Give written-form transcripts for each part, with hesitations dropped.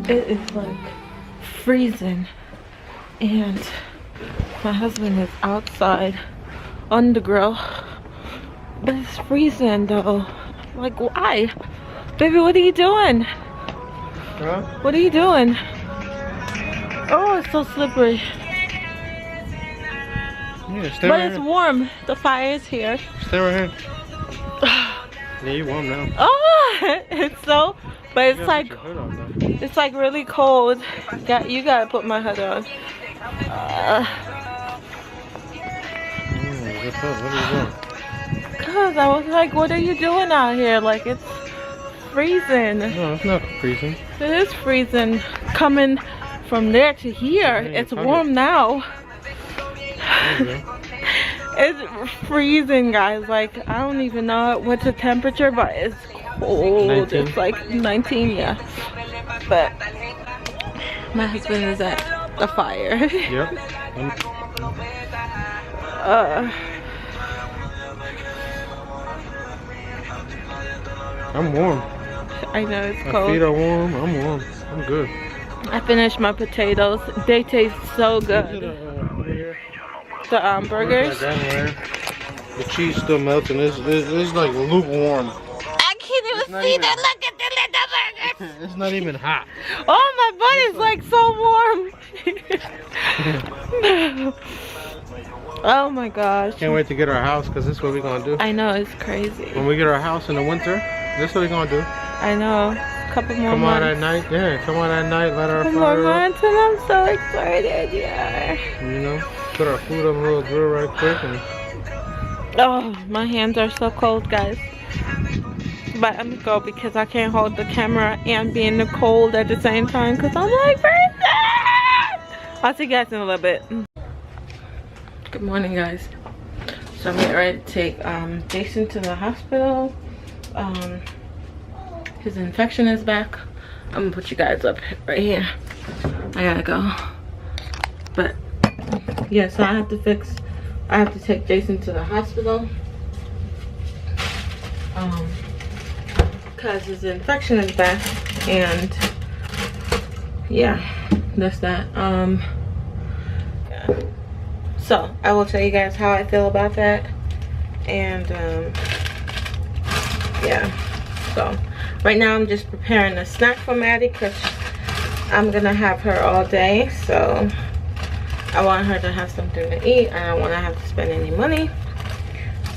It is like freezing, and my husband is outside on the grill, but it's freezing though. Like, why? Baby, what are you doing? Huh? What are you doing? Oh, it's so slippery. Yeah, stay But right it's here. warm. The fire is here. Stay right here. Yeah, you warm now. Oh, it's so, but it's like, Put your hood on, though. it's like really cold. You gotta put my hood on. What's up? What are you doing? Cause I was like, what are you doing out here? Like, it's freezing. No, it's not freezing. It is freezing. Coming from there to here, Yeah, it's warm now. There you go. It's freezing, guys. Like, I don't even know what's the temperature, but it's cold. 19? It's like 19, yeah. But my husband is at the fire. Yep. I'm warm. I know it's My cold. feet are warm. I'm warm. I'm good. I finished my potatoes. They taste so good. The burgers. The cheese still melting. It's like lukewarm. I can't even see that. Look at the little burgers. It's not even hot. Oh, my butt is like so warm. Oh my gosh. Can't wait to get our house because this is what we're going to do. I know, it's crazy. When we get our house in the winter, this is what we're going to do. I know. A couple more Come months. out at night. Yeah, come out at night. Let our Couple more fire up. months and I'm so excited. Yeah. You know, put our food on a little grill right quick. And Oh, my hands are so cold, guys. But I'm gonna go because I can't hold the camera and be in the cold at the same time because I'm like freezing. I'll see you guys in a little bit. Good morning, guys. So I'm getting ready to take Jaxson to the hospital. His infection is back. I'm gonna put you guys up right here. I gotta go. But yeah, so I have to take Jaxson to the hospital. Cause his infection is back, and yeah, that's that. Yeah. So I will tell you guys how I feel about that, and yeah. So right now I'm just preparing a snack for Maddie because I'm gonna have her all day, so I want her to have something to eat. I don't want to have to spend any money.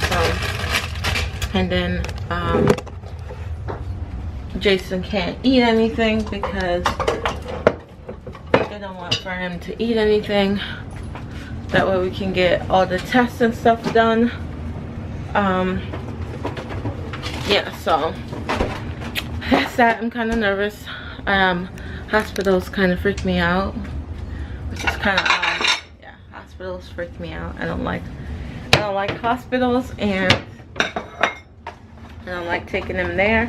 So, and then Jaxson can't eat anything because they don't want for him to eat anything. That way we can get all the tests and stuff done. Yeah, so that's that. I'm kind of nervous. Hospitals kind of freak me out, which is kind of odd. Yeah, hospitals freak me out. I don't like hospitals, and I don't like taking them there.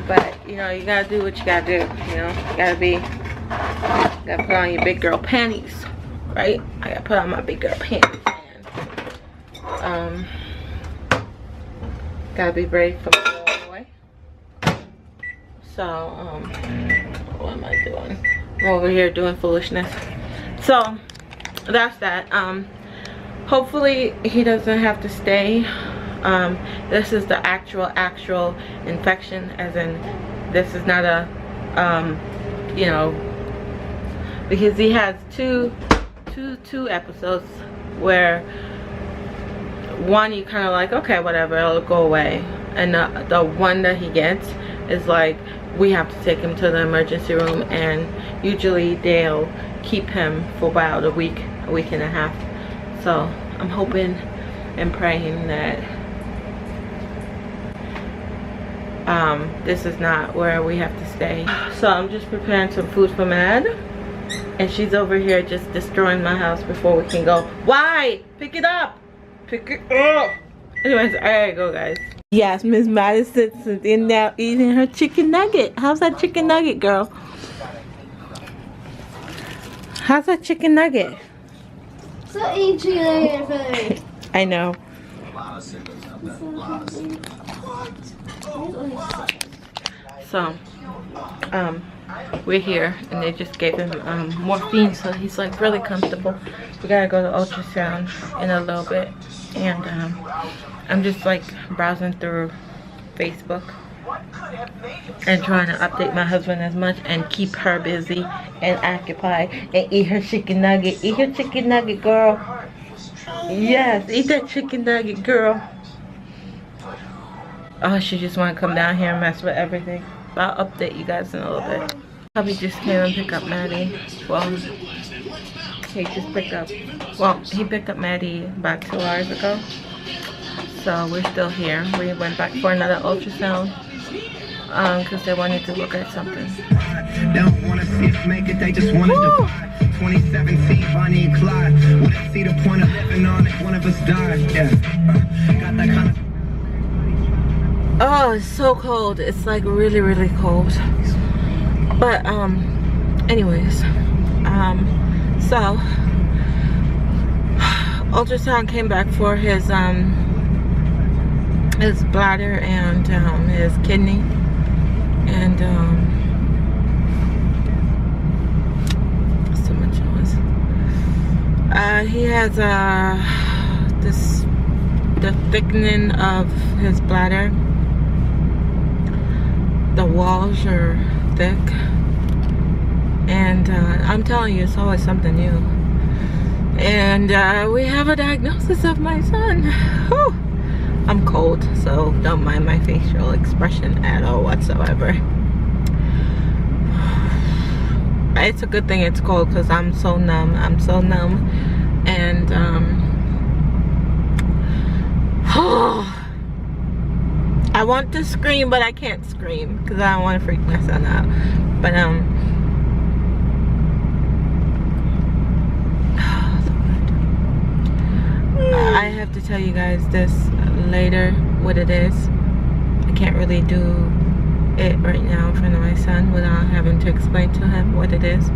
But you know, you gotta do what you gotta do. You know, you gotta put on your big girl panties, right? I gotta put on my big girl panties, and gotta be brave for my little boy. So what am I doing? I'm over here doing foolishness. So that's that. Hopefully he doesn't have to stay. This is the actual infection, as in this is not a you know, because he has two episodes where one you kind of like, okay, whatever, it'll go away, and the one that he gets is like we have to take him to the emergency room, and usually they'll keep him for about a week and a half. So I'm hoping and praying that this is not where we have to stay. So I'm just preparing some food for Mad, and she's over here just destroying my house before we can go. Why? Pick it up. Pick it up. Anyways, I gotta go, guys. Yes, Miss Madison is in there eating her chicken nugget. How's that chicken nugget, girl? How's that chicken nugget? So easy food. I know. So, we're here, and they just gave him morphine, so he's like really comfortable. We gotta go to ultrasound in a little bit, and I'm just like browsing through Facebook and trying to update my husband as much and keep her busy and occupied and eat her chicken nugget. Eat her chicken nugget, girl. Yes, eat that chicken nugget, girl. Oh, she just want to come down here and mess with everything. I'll update you guys in a little bit. Hubby just came and picked up Maddie. Well, he picked up Maddie about 2 hours ago. So we're still here. We went back for another ultrasound because they wanted to look at something. Don't want to see us make it, they just want to divide. 2017, Bonnie and Clyde. Wouldn't see the point of living on if one of us died. Yeah. Got that kind of. Oh, it's so cold. It's like really, really cold. But anyways, so ultrasound came back for his bladder and his kidney, and so much noise. He has the thickening of his bladder. The walls are thick, and I'm telling you, it's always something new. And we have a diagnosis of my son. Whew. I'm cold, so don't mind my facial expression at all whatsoever. It's a good thing it's cold because I'm so numb. And I want to scream, but I can't scream because I don't want to freak my son out. But I have to tell you guys this later, what it is. I can't really do it right now in front of my son without having to explain to him what it is.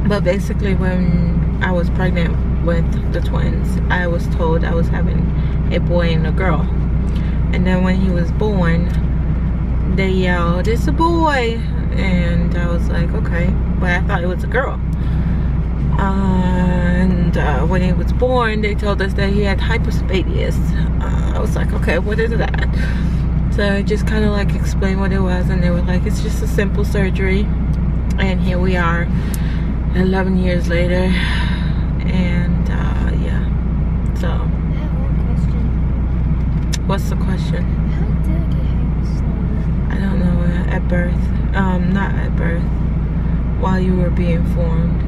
But basically, when I was pregnant with the twins, I was told I was having a boy and a girl. And then when he was born, they yelled, "It's a boy!" And I was like, okay, but I thought it was a girl. And when he was born, they told us that he had hypospadias. I was like, okay, what is that? So I just kind of like explained what it was, and they were like, it's just a simple surgery. And here we are 11 years later, and yeah. So I have one question. what's the question? How did I get hypospadias? I don't know. At birth, not at birth, while you were being formed.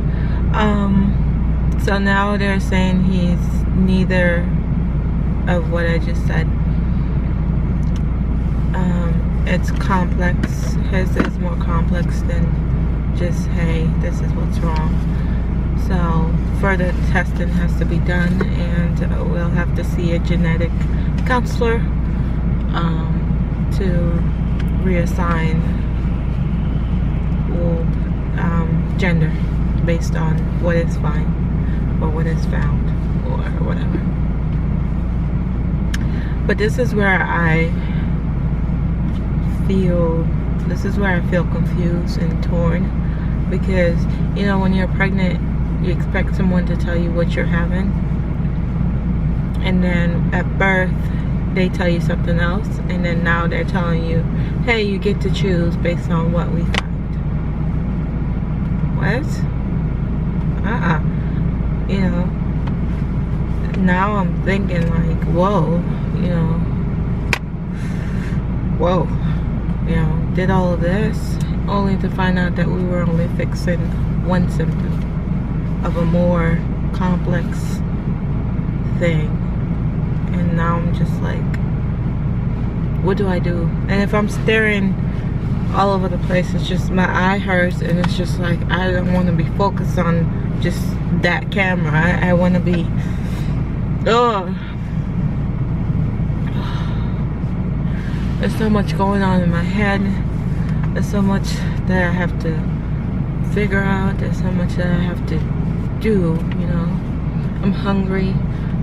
So now they're saying he's neither of what I just said. It's complex. His is more complex than just, hey, this is what's wrong. So further testing has to be done, and we'll have to see a genetic counselor to reassign gender based on what is fine or what is found or whatever. But this is where I feel confused and torn, because you know, when you're pregnant, you expect someone to tell you what you're having, and then at birth they tell you something else, and then now they're telling you, hey, you get to choose based on what we find. What? You know, now I'm thinking like, whoa, you know, you know, did all of this only to find out that we were only fixing one symptom of a more complex thing. And now I'm just like, what do I do? And if I'm staring all over the place, it's just my eye hurts, and it's just like, I don't want to be focused on just that camera. I want to be, there's so much going on in my head. There's so much that I have to figure out. There's so much that I have to do, you know. I'm hungry,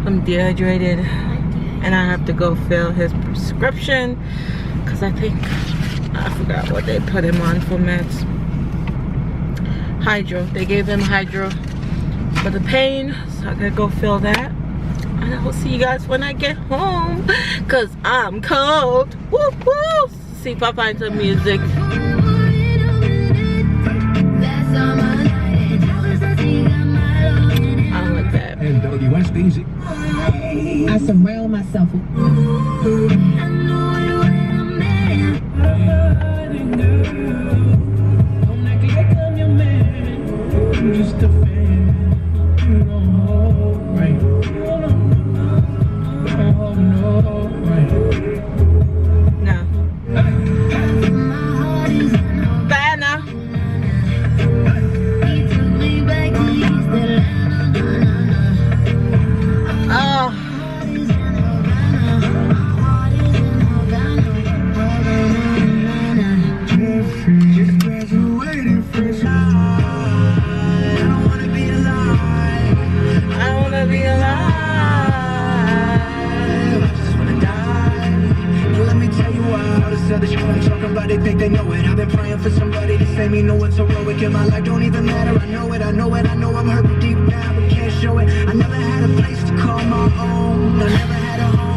I'm dehydrated, and I have to go fill his prescription because I think I forgot what they put him on for meds. Hydro. They gave him hydro for the pain, so I gotta go fill that. And I will see you guys when I get home, cause I'm cold. Woo woo! See if I find some music. I don't like that. And WSBZ. I surround myself with. Don't act like I'm your man. I'm just a fan. You know, right? Oh no, right? No. Bad now. Oh. They think they know it. I've been praying for somebody to say me no one's heroic in my life. Don't even matter. I know it. I know it. I I'm hurt deep down, but can't show it. I never had a place to call my own. I never had a home.